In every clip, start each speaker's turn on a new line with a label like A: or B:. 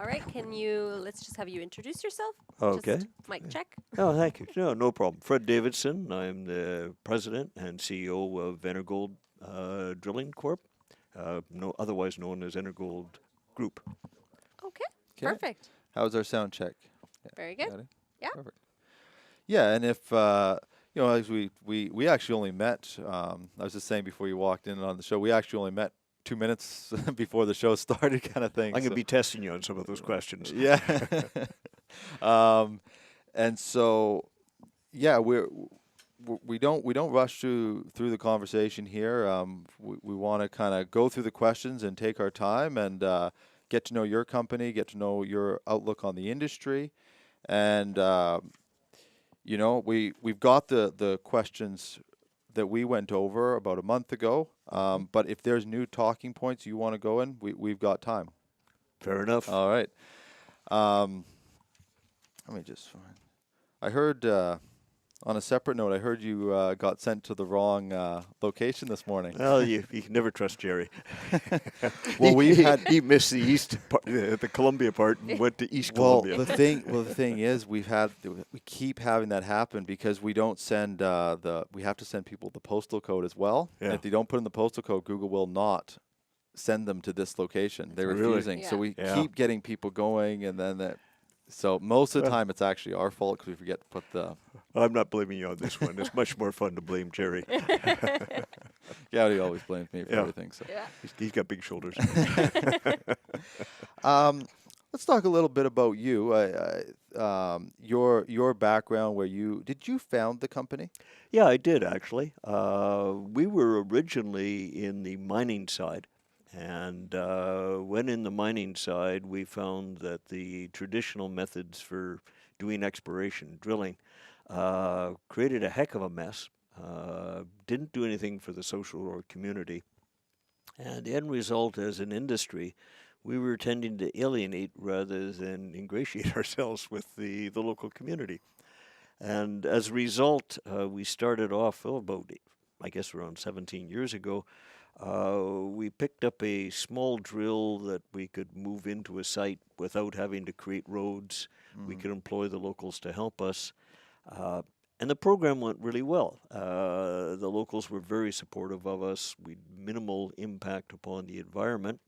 A: All right, let's just have you introduce yourself.
B: Okay.
A: Just mic check.
B: Oh, thank you. No problem. Fred Davidson. I'm the president and CEO of Energold Drilling Corp., otherwise known as Energold Group.
A: Okay,
C: Okay.
A: perfect.
C: How's our sound check?
A: Very
C: Yeah,
A: good.
C: got it?
A: Yeah.
C: Perfect. Yeah, and if as we actually only met. I was just saying before you walked in on the show, we actually only met 2 minutes before the show started, kind of thing.
B: I'm going to be testing you on some of those questions.
C: Yeah. And so, yeah, we don't rush through the conversation here. We want to kind of go through the questions and take our time and get to know your company, get to know your outlook on the industry, and we've got the questions that we went over about a month ago. But if there's new talking points you want to go in, we've got time.
B: Fair enough.
C: All right. Let me just find. I heard on a separate note, I heard you got sent to the wrong location this morning.
B: Well, you can never trust Jerry.
C: Well,
B: he missed the east part, the Columbia part, and went to East
C: Well,
B: Columbia.
C: the thing is, we keep having that happen because we don't send we have to send people the postal code as well.
B: Yeah.
C: And if they don't put in the postal code, Google will not send them to this location. They're
B: Really?
C: refusing. So
A: Yeah.
C: we
B: Yeah.
C: keep getting people going, and then that. So most of the time, it's actually our fault because we forget to put the.
B: I'm not blaming you on this one. It's much more fun to blame Jerry.
C: Yeah, he always blames me for
B: Yeah.
C: everything. So.
A: Yeah.
B: He's got big shoulders.
C: Let's talk a little bit about you. Your background. Did you found the company?
B: Yeah, I did actually. We were originally in the mining side, and when in the mining side, we found that the traditional methods for doing exploration, drilling, created a heck of a mess. Didn't do anything for the social or community, and the end result, as an industry, we were tending to alienate rather than ingratiate ourselves with the local community. And as a result, we started off I guess around 17 years ago. We picked up a small drill that we could move into a site without having to create roads. We could employ the locals to help us. And the program went really well. The locals were very supportive of us. We had minimal impact upon the environment.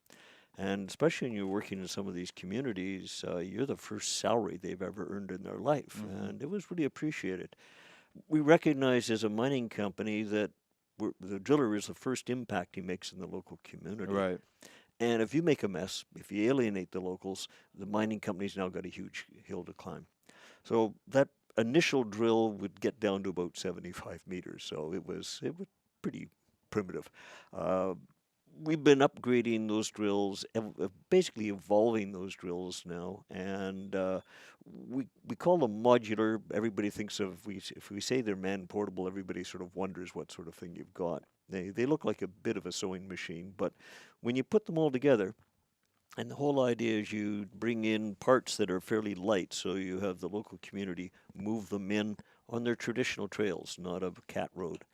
B: And especially when you're working in some of these communities, you're the first salary they've ever earned in their life. And it was really appreciated. We recognize as a mining company that the driller is the first impact he makes in the local community.
C: Right.
B: And if you make a mess, if you alienate the locals, the mining company's now got a huge hill to climb. So that initial drill would get down to about 75 meters. So it was pretty primitive. We've been upgrading those drills, basically evolving those drills now, and we call them modular. Everybody thinks if we say they're man portable, everybody sort of wonders what sort of thing you've got. They look like a bit of a sewing machine, but when you put them all together, and the whole idea is you bring in parts that are fairly light, so you have the local community move them in on their traditional trails, not a cat road.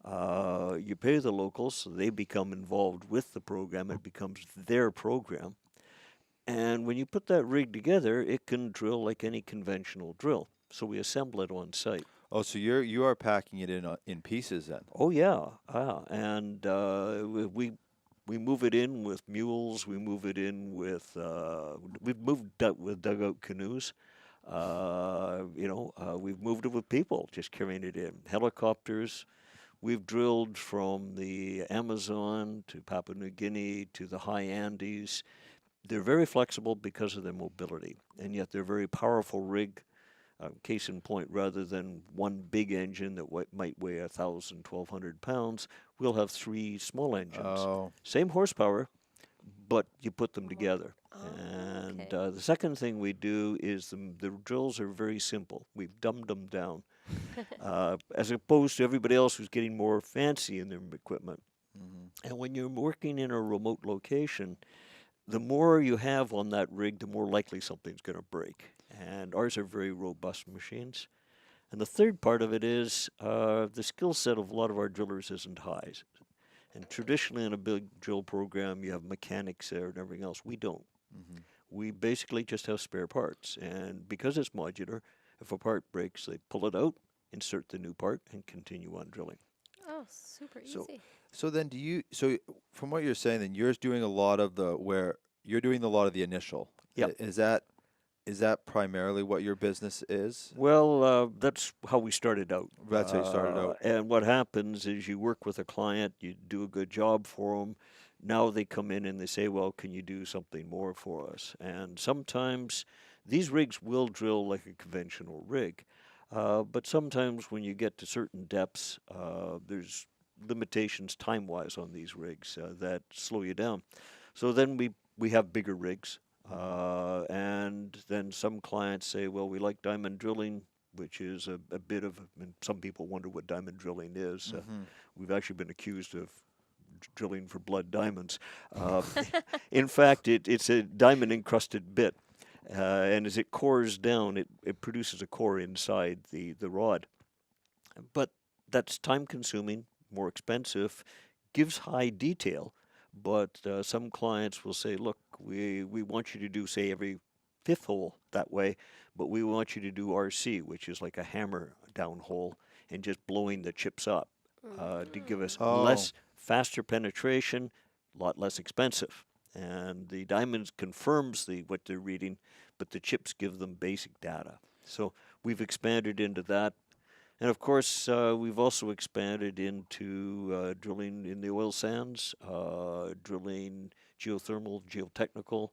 B: You pay the locals, so they become involved with the program. It becomes their program. And when you put that rig together, it can drill like any conventional drill. So we assemble it on site.
C: Oh, so you are packing it in pieces then?
B: Oh yeah, and we move it in with mules. We move it in with we've moved with dugout canoes. We've moved it with people, just carrying it in helicopters. We've drilled from the Amazon to Papua New Guinea to the high Andes. They're very flexible because of their mobility, and yet they're very powerful rig. Case in point, rather than one big engine that might weigh 1,000, 1,200 pounds, we'll have 3 small engines.
C: Oh.
B: Same horsepower, but you put them together.
A: Oh,
B: And
A: okay.
B: the second thing we do is the drills are very simple. We've dumbed them down. As opposed to everybody else who's getting more fancy in their equipment. And when you're working in a remote location, the more you have on that rig, the more likely something's going to break. And ours are very robust machines. And the third part of it is the skill set of a lot of our drillers isn't high. And traditionally in a big drill program, you have mechanics there and everything else. We don't. we basically just have spare parts. And because it's modular, if a part breaks, they pull it out, insert the new part, and continue on drilling.
A: Oh, super
C: So
A: easy.
C: so then so from what you're saying, then you're doing a lot of the initial.
B: Yep.
C: Is that primarily what your business is?
B: Well, that's how we started out.
C: That's how you started out.
B: And what happens is you work with a client, you do a good job for them. Now they come in and they say, well, can you do something more for us? And sometimes these rigs will drill like a conventional rig. But sometimes when you get to certain depths, there's limitations time-wise on these rigs that slow you down. So then we have bigger rigs. And then some clients say, well, we like diamond drilling, which is a bit of, and some people wonder what diamond drilling is. We've actually been accused of drilling for blood diamonds. In fact, it's a diamond encrusted bit. And as it cores down, it produces a core inside the rod. But that's time consuming, more expensive, gives high detail. But some clients will say, look, we want you to do, say, every fifth hole that way, but we want you to do RC, which is like a hammer down hole, and just blowing the chips up to give us less, faster penetration, a lot less expensive. And the diamonds confirms what they're reading, but the chips give them basic data. So we've expanded into that. And of course, we've also expanded into drilling in the oil sands, drilling geothermal, geotechnical,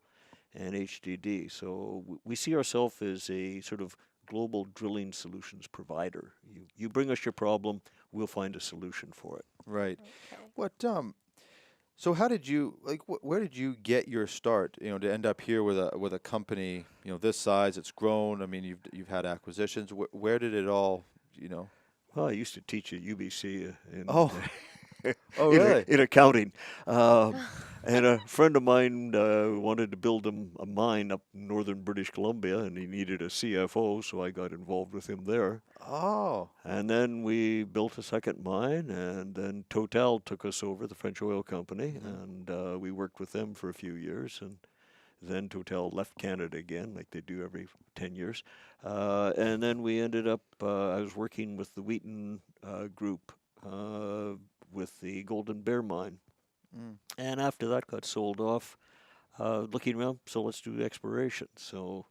B: and HDD. So we see ourselves as a sort of global drilling solutions provider. You bring us your problem, we'll find a solution for it.
C: Right.
A: Okay.
C: What So how did you where did you get your start? To end up here with a company, this size, it's grown. I mean, you've had acquisitions. Where did it all,
B: Well, I used to teach at UBC in
C: Oh. Oh,
B: in,
C: really?
B: in accounting. And a friend of mine wanted to build a mine up in northern British Columbia, and he needed a CFO, so I got involved with him there.
C: Oh.
B: And then we built a second mine, and then Total took us over, the French oil company, and we worked with them for a few years. And then Total left Canada again, like they do every 10 years. And then we ended up, I was working with the Wheaton group with the Golden Bear mine. And after that got sold off, looking around, so let's do exploration. So,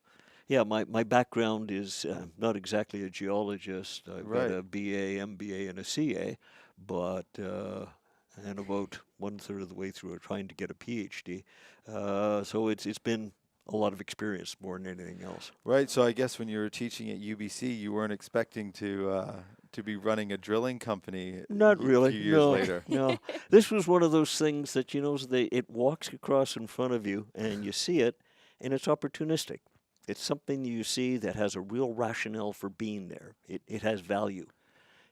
B: yeah, my background is not exactly a geologist. I've got a BA, MBA, and a CA, but and about 1/3 of the way through trying to get a PhD. So it's been a lot of experience more than anything else.
C: Right. So I guess when you were teaching at UBC, you weren't expecting to be running a drilling company.
B: Not really.
C: A few years later.
B: No. This was one of those things that it walks across in front of you, and you see it, and it's opportunistic. It's something you see that has a real rationale for being there. It has value.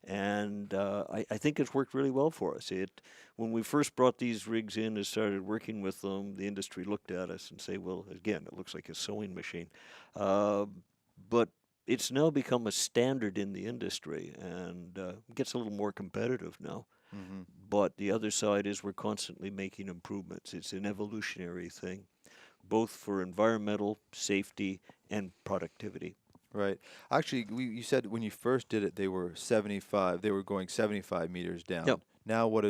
B: And I think it's worked really well for us. When we first brought these rigs in and started working with them, the industry looked at us and say, well, again, it looks like a sewing machine. But it's now become a standard in the industry, and gets a little more competitive now. But the other side is we're constantly making improvements. It's an evolutionary thing, both for environmental, safety, and productivity.
C: Right. Actually, you said when you first did it, they were 75. They were going 75 meters down.
B: Yep.
C: Now, what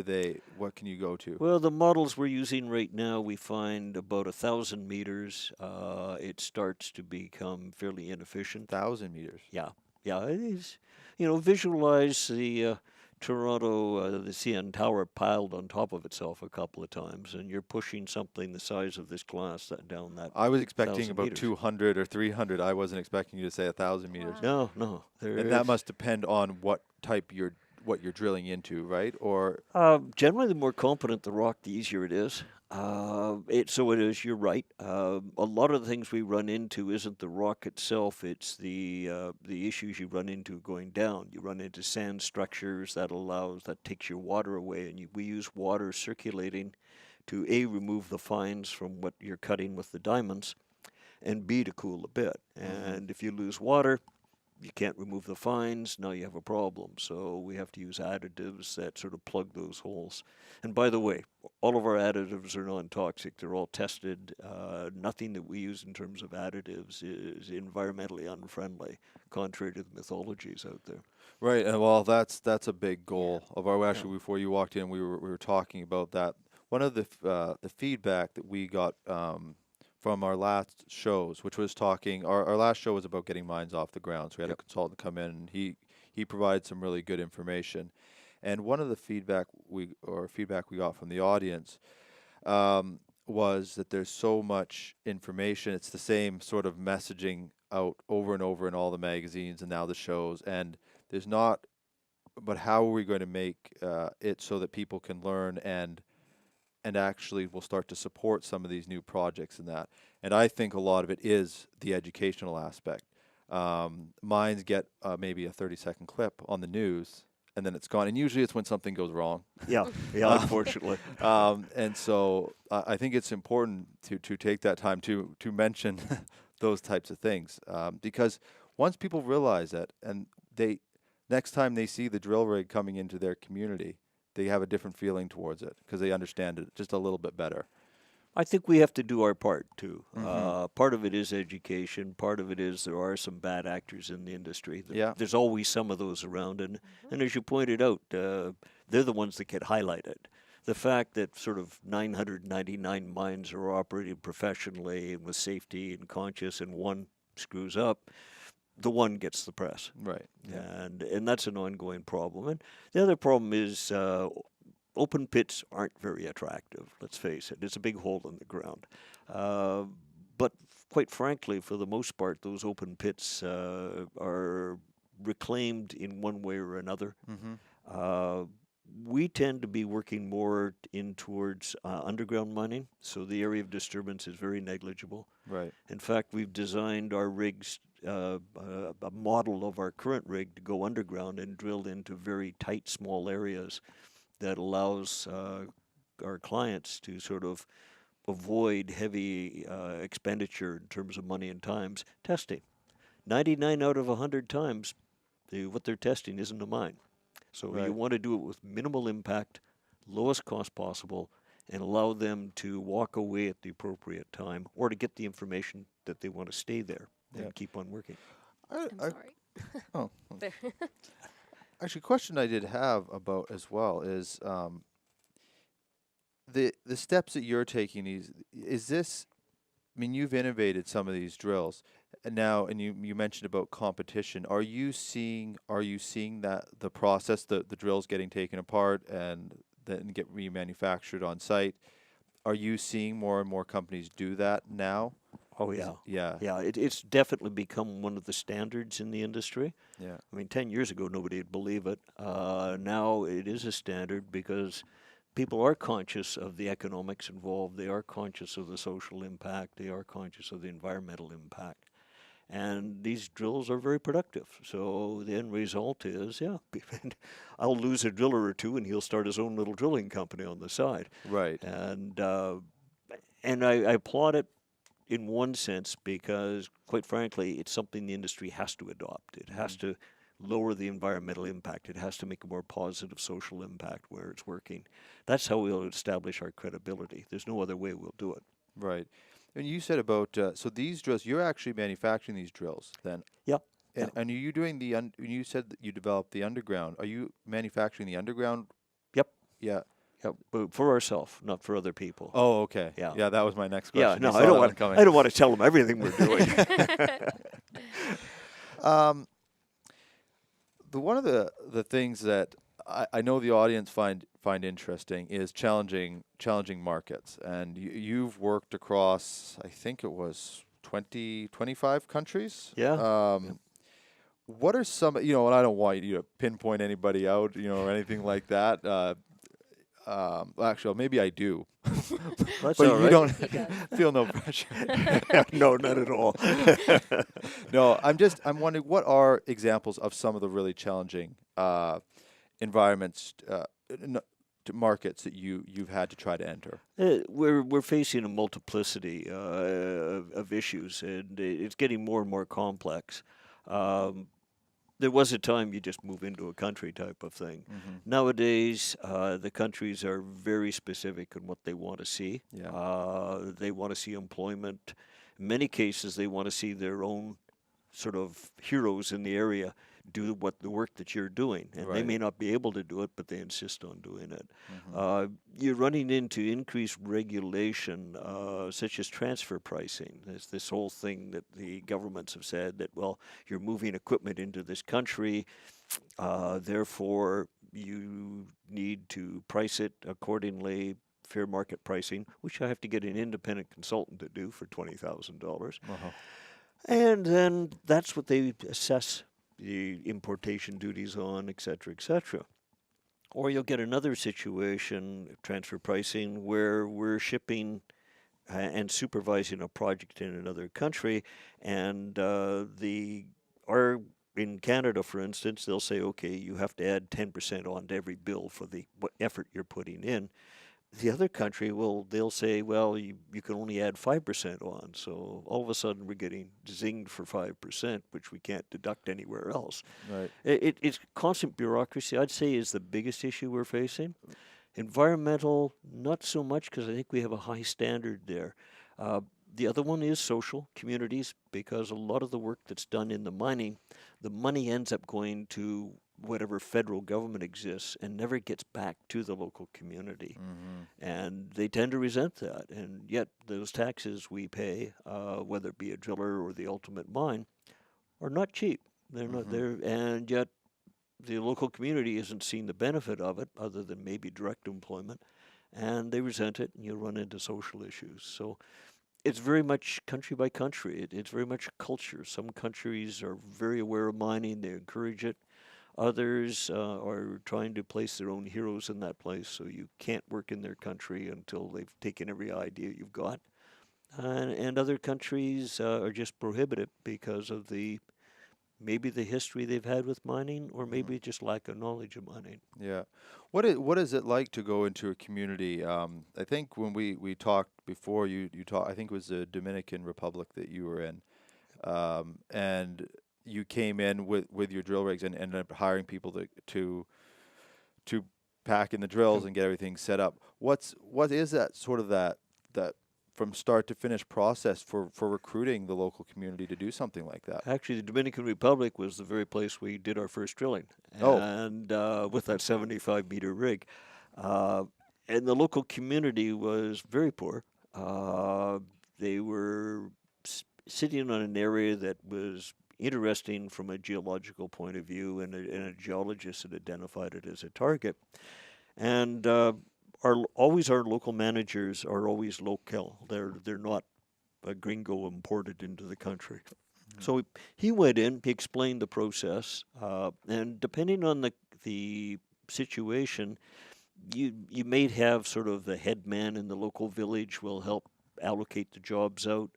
C: can you go to?
B: Well, the models we're using right now, we find about 1,000 meters. It starts to become fairly inefficient.
C: 1,000 meters.
B: Yeah, it is. Visualize the Toronto, the CN Tower piled on top of itself a couple of times, and you're pushing something the size of this glass down that.
C: I was expecting
B: 1,000
C: about
B: meters.
C: 200 or 300. I wasn't expecting you to say 1,000 meters.
A: Wow.
B: No.
C: And that must depend on what you're drilling into, right? Or
B: Generally, the more competent the rock, the easier it is. So it is. You're right. A lot of the things we run into isn't the rock itself. It's the issues you run into going down. You run into sand structures that takes your water away, and we use water circulating to remove the fines from what you're cutting with the diamonds, and B, to cool a bit. And if you lose water, you can't remove the fines, now you have a problem. So we have to use additives that sort of plug those holes. And by the way, all of our additives are non-toxic. They're all tested. Nothing that we use in terms of additives is environmentally unfriendly, contrary to the mythologies out there.
C: Right, and well, that's a big goal of our. Actually, before you walked in, we were talking about that. One of the feedback that we got from our last shows, which was talking, our last show was about getting mines off the ground. So we had a consultant come in, and he provided some really good information. And one of the feedback we got from the audience was that there's so much information. It's the same sort of messaging out over and over in all the magazines and now the shows, and there's not. But how are we going to make it so that people can learn and actually will start to support some of these new projects and that? And I think a lot of it is the educational aspect. Mines get maybe a 30-second clip on the news, and then it's gone. And usually it's when something goes wrong.
B: Yeah, unfortunately.
C: And so I think it's important to take that time to mention those types of things, because once people realize that, and next time they see the drill rig coming into their community, they have a different feeling towards it because they understand it just a little bit better.
B: I think we have to do our part too. Part of it is education. Part of it is there are some bad actors in the industry. There's always some of those around, and as you pointed out, they're the ones that get highlighted. The fact that sort of 999 mines are operated professionally and with safety and conscious, and one screws up, the one gets the press.
C: Right.
B: Yeah. And that's an ongoing problem. And the other problem is open pits aren't very attractive, let's face it. It's a big hole in the ground. But quite frankly, for the most part, those open pits are reclaimed in one way or another. We tend to be working more in towards underground mining, so the area of disturbance is very negligible.
C: Right.
B: In fact, we've designed our rigs, a model of our current rig to go underground and drill into very tight, small areas that allows our clients to sort of avoid heavy expenditure in terms of money and times testing. 99 out of 100 times, what they're testing isn't a mine. So you want to do it with minimal impact, lowest cost possible, and allow them to walk away at the appropriate time or to get the information that they want to stay there and keep on working.
A: I'm sorry.
C: Oh.
A: There.
C: Actually, a question I did have about as well is the steps that you're taking. Is this? I mean, you've innovated some of these drills, and you mentioned about competition. Are you seeing that the process, the drills getting taken apart and then get remanufactured on site? Are you seeing more and more companies do that now?
B: Oh, yeah.
C: Yeah.
B: It's definitely become one of the standards in the industry.
C: Yeah.
B: I mean, 10 years ago, nobody would believe it. Now it is a standard because people are conscious of the economics involved. They are conscious of the social impact. They are conscious of the environmental impact. And these drills are very productive. So the end result is, I'll lose a driller or two and he'll start his own little drilling company on the side.
C: Right.
B: And I applaud it in one sense because, quite frankly, it's something the industry has to adopt. It has to lower the environmental impact. It has to make a more positive social impact where it's working. That's how we'll establish our credibility. There's no other way we'll do it.
C: Right. And you said about so these drills, you're actually manufacturing these drills then?
B: Yep.
C: And are you doing you said that you developed the underground. Are you manufacturing the underground?
B: Yep.
C: Yeah.
B: Yep. But for ourselves, not for other people.
C: Oh, okay.
B: Yeah.
C: Yeah, that was my next
B: Yeah,
C: question.
B: no,
C: You
B: I
C: saw
B: don't
C: that one
B: want.
C: coming.
B: I don't want to tell them everything we're doing.
C: One of the things that I know the audience find interesting is challenging markets, and you've worked across, I think it was 25 countries.
B: Yeah.
C: What are some, and I don't want you to pinpoint anybody out, or anything like that. Actually, maybe I do.
B: That's
C: But
B: all
C: you
B: right.
C: don't
A: He does.
C: feel no pressure.
B: No, not at all.
C: No, I'm wondering what are examples of some of the really challenging environments, markets that you've had to try to enter.
B: We're facing a multiplicity of issues, and it's getting more and more complex. There was a time you just move into a country type of thing.
C: Mm-hmm.
B: Nowadays, the countries are very specific in what they want to see.
C: Yeah.
B: They want to see employment. In many cases, they want to see their own sort of heroes in the area do what the work that you're doing, and they
C: Right.
B: may not be able to do it, but they insist on doing it.
C: Mm-hmm.
B: You're running into increased regulation, such as transfer pricing. There's this whole thing that the governments have said that, well, you're moving equipment into this country, therefore you need to price it accordingly, fair market pricing, which I have to get an independent consultant to do for $20,000.
C: Uh-huh.
B: And then that's what they assess the importation duties on, et cetera, et cetera. Or you'll get another situation, transfer pricing, where we're shipping and supervising a project in another country, and the our in Canada, for instance, they'll say, okay, you have to add 10% on to every bill for the what effort you're putting in. The other country they'll say, well, you can only add 5% on. So all of a sudden we're getting zinged for 5%, which we can't deduct anywhere else.
C: Right.
B: It's constant bureaucracy, I'd say, is the biggest issue we're facing. Environmental, not so much, because I think we have a high standard there. The other one is social communities, because a lot of the work that's done in the mining, the money ends up going to whatever federal government exists and never gets back to the local community.
C: Mm-hmm.
B: And they tend to resent that. And yet, those taxes we pay, whether it be a driller or the ultimate mine, are not cheap. They're not
C: Mm-hmm.
B: there. And yet, the local community isn't seeing the benefit of it other than maybe direct employment. And they resent it, and you run into social issues. So it's very much country by country. It's very much culture. Some countries are very aware of mining, they encourage it. Others are trying to place their own heroes in that place, so you can't work in their country until they've taken every idea you've got. And other countries are just prohibitive because of maybe the history they've had with mining, or
C: Mm-hmm.
B: maybe just lack of knowledge of mining.
C: Yeah. What is it like to go into a community? I think when we talked before, you talked. I think it was the Dominican Republic that you were in, and you came in with your drill rigs and ended up hiring people to pack in the drills and get everything set up. What is that sort of that from start to finish process for recruiting the local community to do something like that?
B: Actually, the Dominican Republic was the very place we did our first drilling,
C: Oh.
B: and with that 75-meter rig. Uh, and the local community was very poor. They were sitting on an area that was interesting from a geological point of view, and a geologist had identified it as a target. And our local managers are always local. They're not a gringo imported into the country. So he went in, he explained the process, and depending on the situation, you may have sort of the head man in the local village will help allocate the jobs out.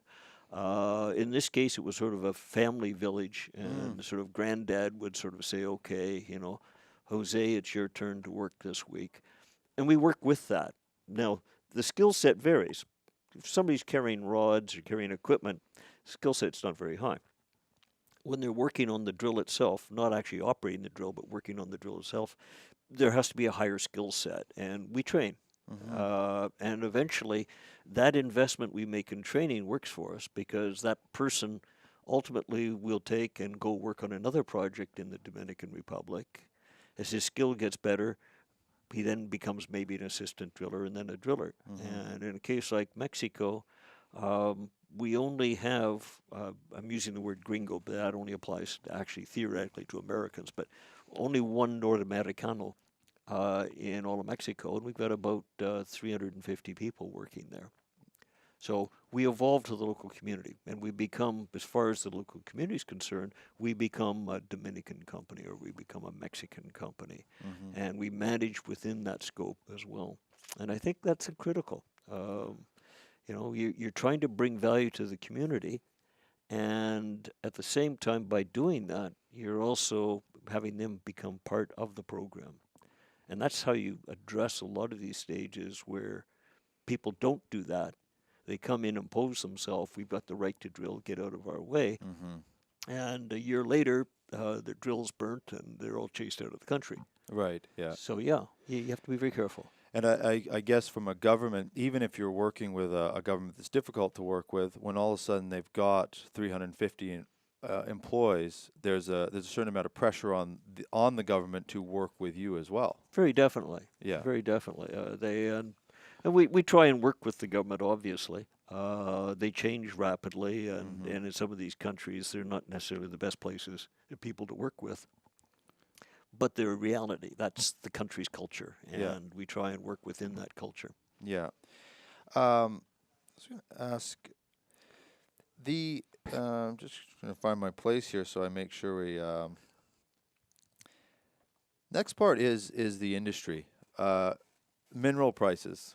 B: In this case, it was sort of a family village, and the sort of granddad would sort of say, "Okay, Jose, it's your turn to work this week," and we work with that. Now, the skill set varies. If somebody's carrying rods or carrying equipment, skill set's not very high. When they're working on the drill itself, not actually operating the drill, but working on the drill itself, there has to be a higher skill set, and we train. And eventually, that investment we make in training works for us, because that person ultimately will take and go work on another project in the Dominican Republic. As his skill gets better, he then becomes maybe an assistant driller and then a driller. And in a case like Mexico, we only have, I'm using the word gringo, but that only applies actually theoretically to Americans, but only one North Americano in all of Mexico, and we've got about 350 people working there. So we evolve to the local community, and we become, as far as the local community is concerned, we become a Dominican company or we become a Mexican company, and we manage within that scope as well. And I think that's critical. You're trying to bring value to the community, and at the same time, by doing that, you're also having them become part of the program. And that's how you address a lot of these stages where people don't do that. They come in, impose themselves. We've got the right to drill, get out of our way. and a year later, their drill's burnt and they're all chased out of the country.
C: Right. Yeah.
B: So yeah, you have to be very careful.
C: And I guess from a government, even if you're working with a government that's difficult to work with, when all of a sudden they've got 350 employees, there's a certain amount of pressure on the government to work with you as well.
B: Very definitely.
C: Yeah.
B: Very definitely. And we try and work with the government, obviously. They change rapidly, and in some of these countries, they're not necessarily the best places for people to work with. But they're a reality. That's the country's culture, and
C: Yeah.
B: we try and work within that culture.
C: Yeah. I was going to ask just going to find my place here so I make sure we. Next part is the industry, mineral prices.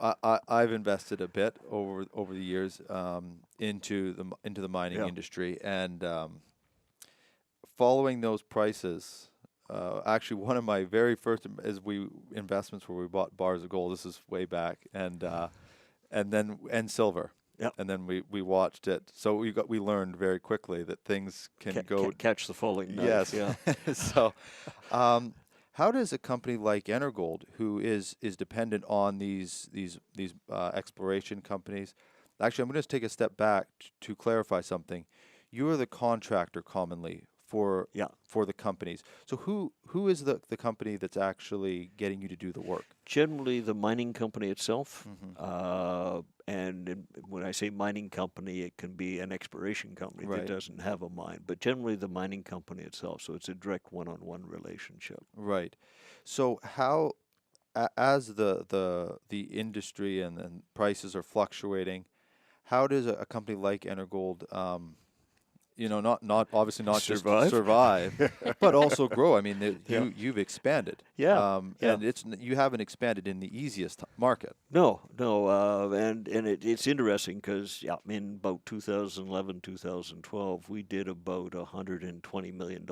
C: I've invested a bit over the years into the mining
B: Yeah.
C: industry, and following those prices. Actually, one of my very first investments where we bought bars of gold. This is way back, and silver.
B: Yep.
C: And then we watched it. So we learned very quickly that things can go.
B: Catch the falling knife.
C: Yes.
B: Yeah.
C: So, how does a company like Energold, who is dependent on these exploration companies, actually, I'm going to take a step back to clarify something. You are the contractor commonly for
B: Yeah.
C: for the companies. So who is the company that's actually getting you to do the work?
B: Generally, the mining company itself,
C: Mm-hmm.
B: when I say mining company, it can be an exploration company
C: Right.
B: that doesn't have a mine, but generally the mining company itself. So it's a direct one-on-one relationship.
C: Right. So how, as the industry and prices are fluctuating, how does a company like Energold, not obviously not just
B: Survive?
C: survive, but also grow? I mean,
B: Yeah.
C: you've expanded.
B: Yeah, yeah.
C: And you haven't expanded in the easiest market.
B: No, no, it's interesting because in about 2011, 2012, we did about $120 million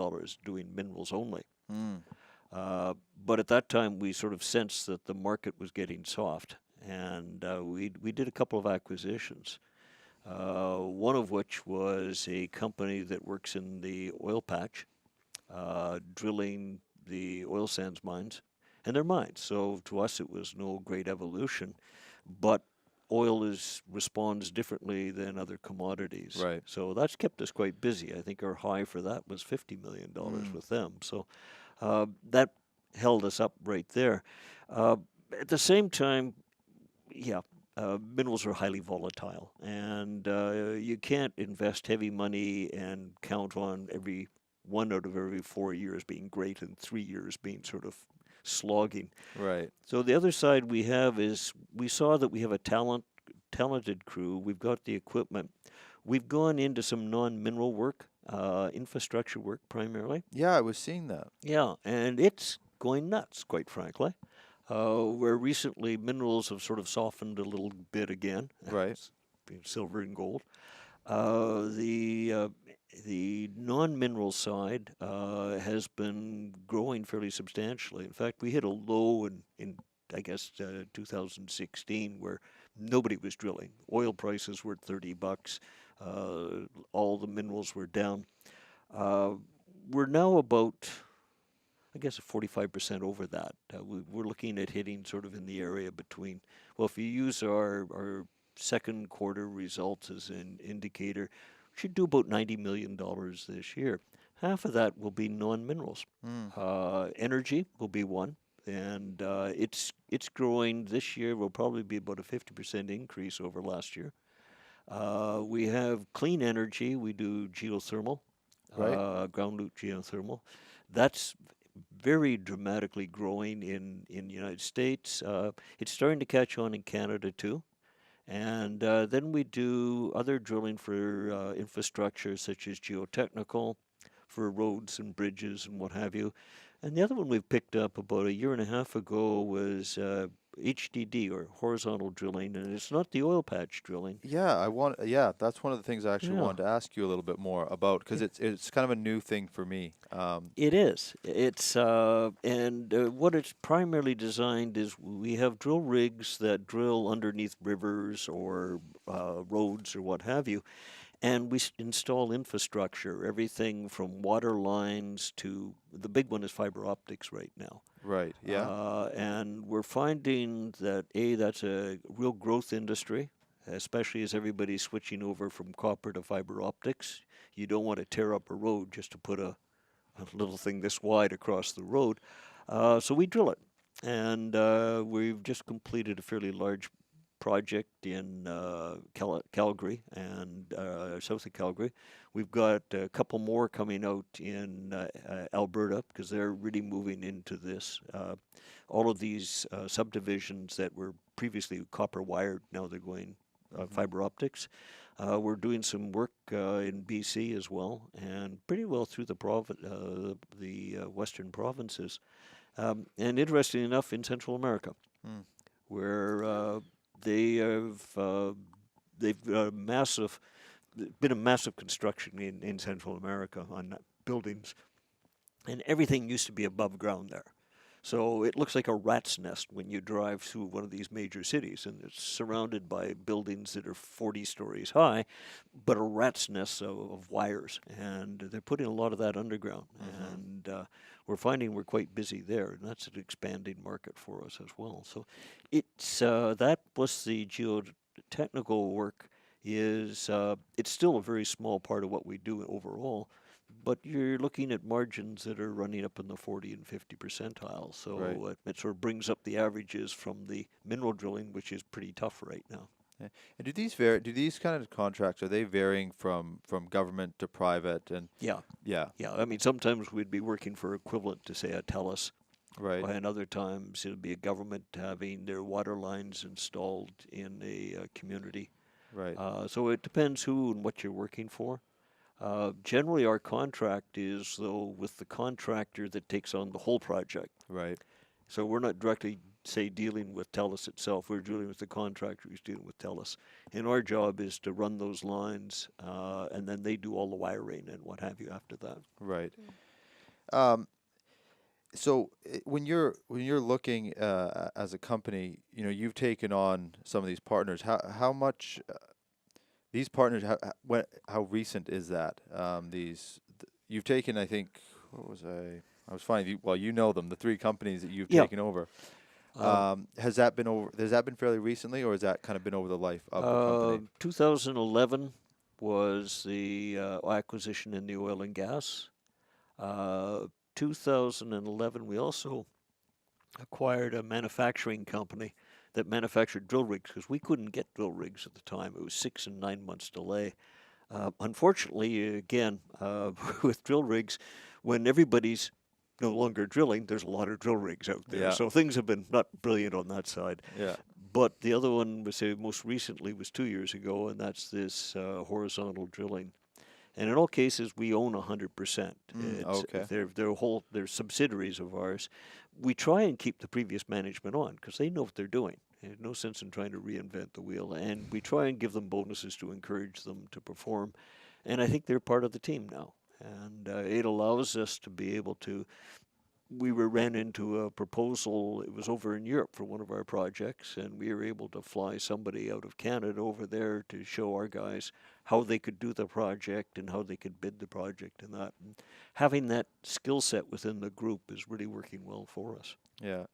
B: doing minerals only.
C: Mm.
B: But at that time, we sort of sensed that the market was getting soft, and we did a couple of acquisitions. One of which was a company that works in the oil patch, drilling the oil sands mines, and they're mines. So to us, it was no great evolution, but oil responds differently than other commodities.
C: Right.
B: So that's kept us quite busy. I think our high for that was $50 million with them. So that held us up right there. At the same time, yeah, minerals are highly volatile, and you can't invest heavy money and count on every 1 out of every 4 years being great and 3 years being sort of slogging.
C: Right.
B: So the other side we have is we saw that we have a talented crew. We've got the equipment. We've gone into some non-mineral work, infrastructure work primarily.
C: Yeah, I was seeing that.
B: Yeah, and it's going nuts, quite frankly. Where recently minerals have sort of softened a little bit again,
C: Right.
B: being silver and gold. The non-mineral side has been growing fairly substantially. In fact, we hit a low in I guess 2016 where nobody was drilling. Oil prices were at $30. All the minerals were down. We're now about, I guess, 45% over that. We're looking at hitting sort of in the area between, well, if you use our second quarter results as an indicator, we should do about $90 million this year. Half of that will be non-minerals. Energy will be one, and it's growing this year. Will probably be about a 50% increase over last year. We have clean energy. We do geothermal,
C: Right.
B: ground loop geothermal. That's very dramatically growing in the United States. It's starting to catch on in Canada too. And then we do other drilling for infrastructure such as geotechnical, for roads and bridges and what have you. And the other one we've picked up about a year and a half ago was HDD, or horizontal drilling, and it's not the oil patch drilling.
C: Yeah, that's one of the things I actually
B: Yeah.
C: wanted to ask you a little bit more about, because it's kind of a new thing for me.
B: It is. It's what it's primarily designed is we have drill rigs that drill underneath rivers or roads or what have you, And we install infrastructure, everything from water lines to the big one is fiber optics right now.
C: Right. Yeah.
B: And we're finding that that's a real growth industry, especially as everybody's switching over from copper to fiber optics. You don't want to tear up a road just to put a little thing this wide across the road. So we drill it. And we've just completed a fairly large project in Calgary and south of Calgary. We've got a couple more coming out in Alberta because they're really moving into this. All of these subdivisions that were previously copper wired, now they're going fiber optics. We're doing some work in BC as well, and pretty well through the western provinces. And interesting enough, in Central America, where they've been a massive construction in Central America on buildings, and everything used to be above ground there. So it looks like a rat's nest when you drive through one of these major cities, and it's surrounded by buildings that are 40 stories high, but a rat's nest of wires. And they're putting a lot of that underground, and we're finding we're quite busy there, and that's an expanding market for us as well. So it's that plus the geotechnical work is it's still a very small part of what we do overall. But you're looking at margins that are running up in the 40 and 50 percentile. So
C: Right.
B: it sort of brings up the averages from the mineral drilling, which is pretty tough right now.
C: Yeah. And do these vary? Do these kind of contracts, are they varying from government to private? And
B: Yeah,
C: yeah,
B: yeah. I mean, sometimes we'd be working for equivalent to, say, a TELUS,
C: right,
B: and other times it'd be a government having their water lines installed in a community.
C: right,
B: So it depends who and what you're working for. Generally, our contract is, though, with the contractor that takes on the whole project.
C: right,
B: So we're not directly, say, dealing with TELUS itself. We're dealing with the contractor who's dealing with TELUS. And our job is to run those lines, and then they do all the wiring and what have you after that.
C: right. Um, so when you're looking as a company, you've taken on some of these partners. How much these partners? How recent is that? You've taken, I think, what was I? I was finding. Well, you know them, the three companies that you've
B: Yeah.
C: taken over. Has that been over? Has that been fairly recently, or has that kind of been over the life of the company?
B: 2011 was the acquisition in the oil and gas. 2011, we also acquired a manufacturing company that manufactured drill rigs because we couldn't get drill rigs at the time. It was 6 and 9 months delay. Unfortunately, again, with drill rigs, when everybody's no longer drilling, there's a lot of drill rigs out there.
C: Yeah.
B: So things have been not brilliant on that side.
C: Yeah.
B: But the other one was most recently was 2 years ago, and that's this horizontal drilling. And in all cases, we own 100%.
C: Okay.
B: They're subsidiaries of ours. We try and keep the previous management on because they know what they're doing. There's no sense in trying to reinvent the wheel. And we try and give them bonuses to encourage them to perform. And I think they're part of the team now. And it allows us to be able to. We ran into a proposal. It was over in Europe for one of our projects, and we were able to fly somebody out of Canada over there to show our guys how they could do the project and how they could bid the project and that. And having that skill set within the group is really working well for us.
C: Yeah.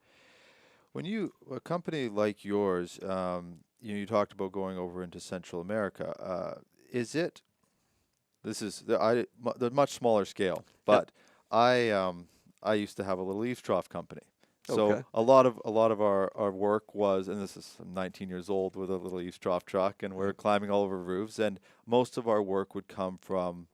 C: When a company like yours, you talked about going over into Central America. This is the much smaller scale, but I used to have a little eaves trough company. So
B: Okay.
C: a lot of our work was, and this is, I'm 19 years old with a little eaves trough truck, and we're climbing all over roofs, and most of our work would come from,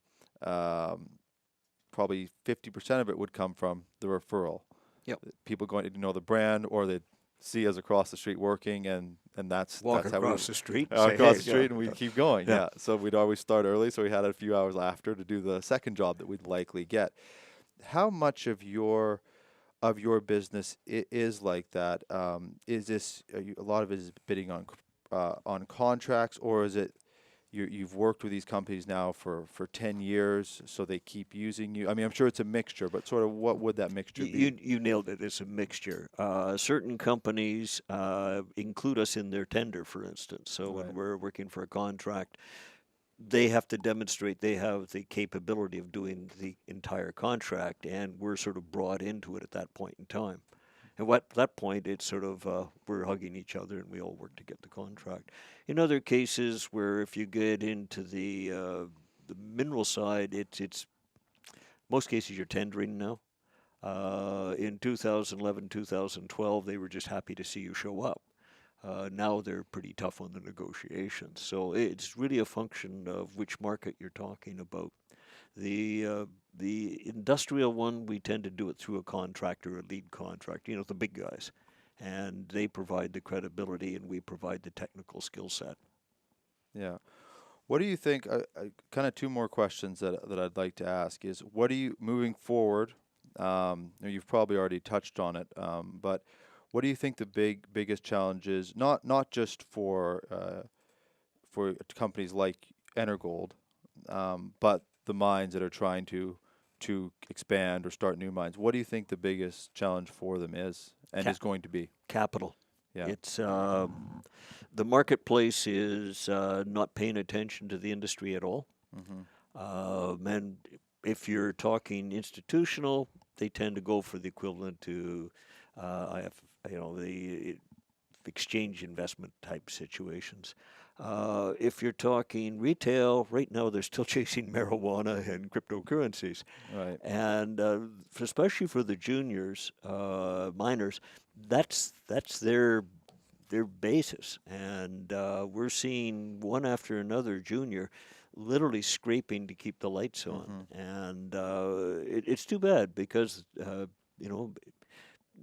C: probably 50% of it would come from the referral.
B: Yep.
C: People going to know the brand, or they'd see us across the street working, and that's
B: Walk
C: how
B: across the street. and say,
C: across
B: "Hey,
C: the street, and we'd keep going.
B: Yeah.
C: Yeah. So we'd always start early, so we had a few hours after to do the second job that we'd likely get. How much of your business is like that? Is this a lot of it is bidding on contracts, or is it you've worked with these companies now for 10 years, so they keep using you? I mean, I'm sure it's a mixture, but sort of what would that mixture be?
B: You nailed it. It's a mixture. Certain companies include us in their tender, for instance. So
C: Right.
B: when we're working for a contract, they have to demonstrate they have the capability of doing the entire contract, and we're sort of brought into it at that point in time. And at that point, it's sort of we're hugging each other, and we all work to get the contract. In other cases, where if you get into the mineral side, it's most cases you're tendering now. In 2011, 2012, they were just happy to see you show up. Now they're pretty tough on the negotiations. So it's really a function of which market you're talking about. The industrial one, we tend to do it through a contractor, a lead contractor, the big guys. And they provide the credibility and we provide the technical skill set.
C: Yeah. What do you think? Kind of two more questions that I'd like to ask is, what do you moving forward? You've probably already touched on it, but what do you think the biggest challenge is? Not just for companies like Energold, but the mines that are trying to expand or start new mines. What do you think the biggest challenge for them is and is going to be?
B: Capital.
C: Yeah.
B: It's the marketplace is not paying attention to the industry at all. And if you're talking institutional, they tend to go for the equivalent to the exchange investment type situations. If you're talking retail, right now they're still chasing marijuana and cryptocurrencies.
C: Right.
B: And especially for the juniors, miners, that's their basis. And we're seeing one after another junior literally scraping to keep the lights on. And it's too bad because,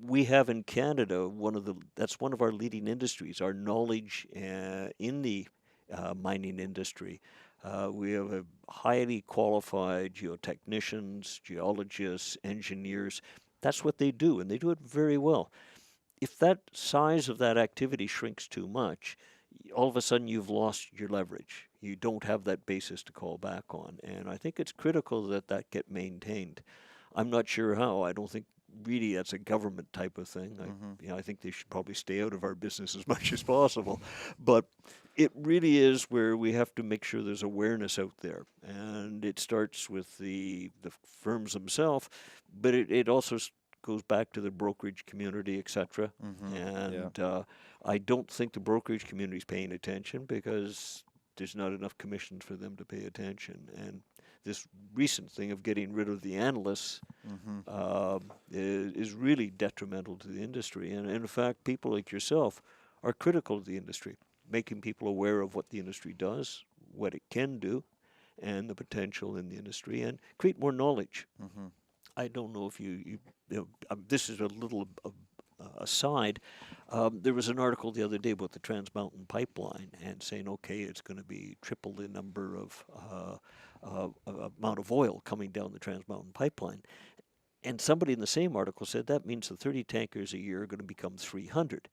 B: we have in Canada that's one of our leading industries, our knowledge in the mining industry. We have a highly qualified geotechnicians, geologists, engineers. That's what they do, and they do it very well. If that size of that activity shrinks too much, all of a sudden you've lost your leverage. You don't have that basis to call back on, and I think it's critical that that get maintained. I'm not sure how. I don't think really that's a government type of thing. I think they should probably stay out of our business as much as possible. But it really is where we have to make sure there's awareness out there. And it starts with the firms themselves, but it also goes back to the brokerage community, etc. And I don't think the brokerage community is paying attention because there's not enough commissions for them to pay attention. And this recent thing of getting rid of the analysts is really detrimental to the industry. And in fact, people like yourself are critical of the industry, making people aware of what the industry does, what it can do, and the potential in the industry, and create more knowledge. I don't know if this is a little aside. There was an article the other day about the Trans Mountain Pipeline and saying, okay, it's going to be triple the number of amount of oil coming down the Trans Mountain Pipeline. And somebody in the same article said that means the 30 tankers a year are going to become 300.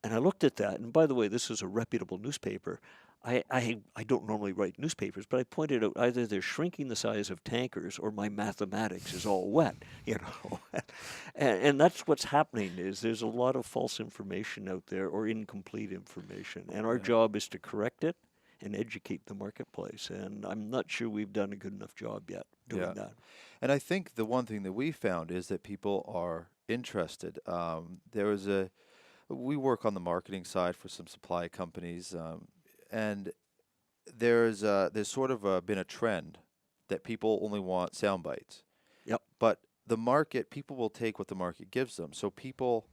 B: And I looked at that, and by the way, this is a reputable newspaper. I don't normally write newspapers, but I pointed out either they're shrinking the size of tankers or my mathematics is all wet, and that's what's happening is there's a lot of false information out there or incomplete information, and our job is to correct it and educate the marketplace, and I'm not sure we've done a good enough job yet doing that.
C: And I think the one thing that we found is that people are interested. We work on the marketing side for some supply companies, and there's sort of been a trend that people only want sound bites.
B: Yep.
C: But the market, people will take what the market gives them. So people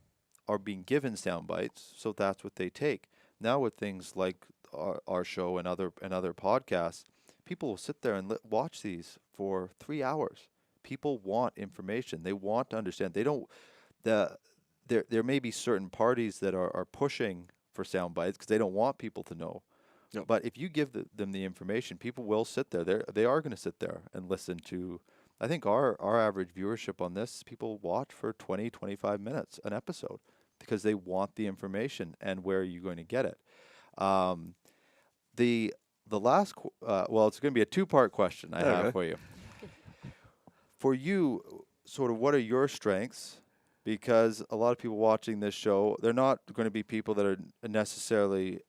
C: are being given sound bites, so that's what they take. Now with things like our show and other podcasts, people will sit there and watch these for 3 hours. People want information. They want to understand. They don't. There may be certain parties that are pushing for sound bites because they don't want people to know.
B: Yep.
C: But if you give them the information, people will sit there. They are going to sit there and listen to. I think our average viewership on this, people watch for 20, 25 minutes an episode because they want the information and where are you going to get it. The last, it's going to be a two-part question I have for you. For you, sort of what are your strengths? Because a lot of people watching this show, they're not going to be people that are necessarily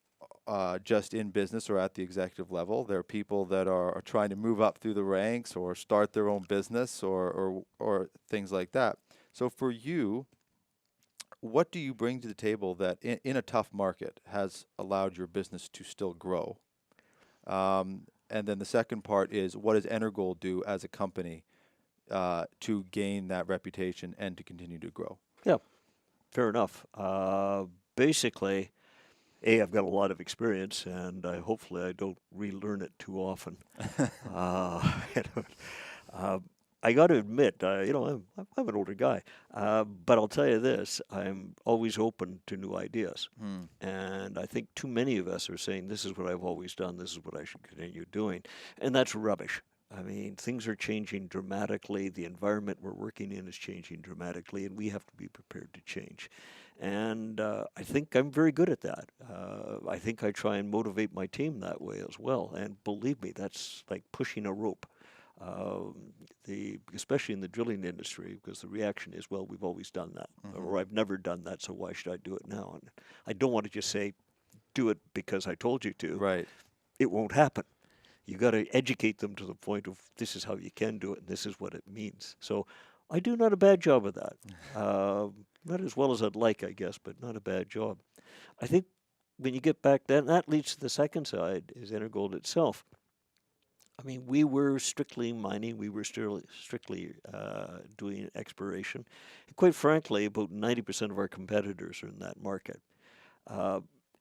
C: just in business or at the executive level. There are people that are trying to move up through the ranks or start their own business or things like that. So for you, what do you bring to the table that in a tough market has allowed your business to still grow? And then the second part is, what does Energold do as a company to gain that reputation and to continue to grow?
B: Yeah, fair enough. Basically, I've got a lot of experience, and hopefully I don't relearn it too often. You know, I got to admit, I'm an older guy, but I'll tell you this: I'm always open to new ideas, and I think too many of us are saying, "This is what I've always done. This is what I should continue doing," and that's rubbish. I mean, things are changing dramatically. The environment we're working in is changing dramatically, and we have to be prepared to change. And I think I'm very good at that. I think I try and motivate my team that way as well. And believe me, that's like pushing a rope. Especially in the drilling industry, because the reaction is, well, we've always done that, or I've never done that, so why should I do it now? And I don't want to just say, do it because I told you to.
C: Right.
B: It won't happen. You got to educate them to the point of this is how you can do it, and this is what it means. So I do not a bad job of that. Not as well as I'd like, I guess, but not a bad job. I think when you get back, that leads to the second side, is Energold itself. I mean, we were strictly mining. We were strictly doing exploration. And quite frankly, about 90% of our competitors are in that market.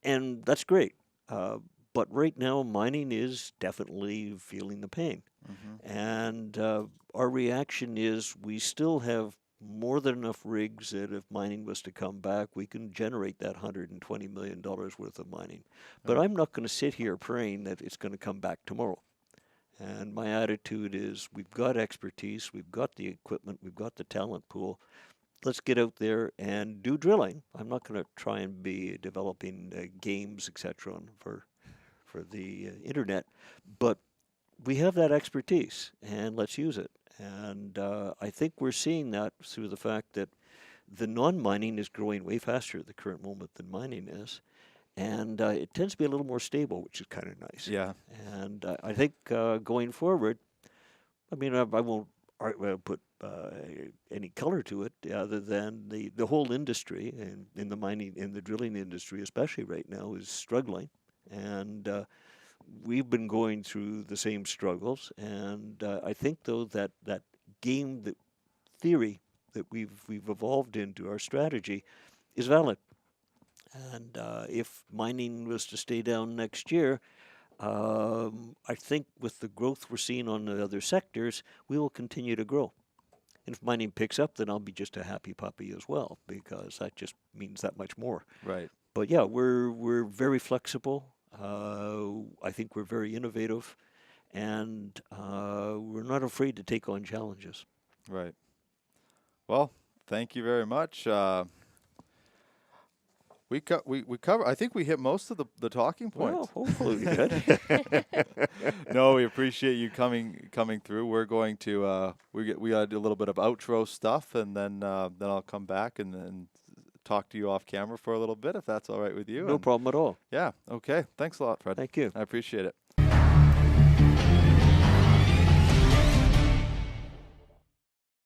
B: And that's great. But right now, mining is definitely feeling the pain. And our reaction is we still have more than enough rigs that if mining was to come back, we can generate that $120 million worth of mining. But I'm not going to sit here praying that it's going to come back tomorrow. And my attitude is we've got expertise, we've got the equipment, we've got the talent pool. Let's get out there and do drilling. I'm not going to try and be developing games, etc. for the internet, but we have that expertise, and let's use it. And I think we're seeing that through the fact that the non-mining is growing way faster at the current moment than mining is. And it tends to be a little more stable, which is kind of nice.
C: Yeah.
B: And I think going forward, I mean, I won't put any color to it other than the whole industry, and in the mining, in the drilling industry especially right now, is struggling. And we've been going through the same struggles. And I think, though, that game, that theory that we've evolved into, our strategy, is valid. And if mining was to stay down next year, I think with the growth we're seeing on the other sectors, we will continue to grow. And if mining picks up, then I'll be just a happy puppy as well, because that just means that much more.
C: Right.
B: But yeah, we're very flexible. I think we're very innovative, and we're not afraid to take on challenges.
C: Right. Well, thank you very much. We cover. I think we hit most of the talking points.
B: Well, hopefully we did.
C: No, we appreciate you coming through. We're going to we gotta do a little bit of outro stuff, and then I'll come back and talk to you off camera for a little bit, if that's all right with you.
B: No problem at all.
C: Yeah. Okay. Thanks a lot, Fred.
B: Thank you.
C: I appreciate it.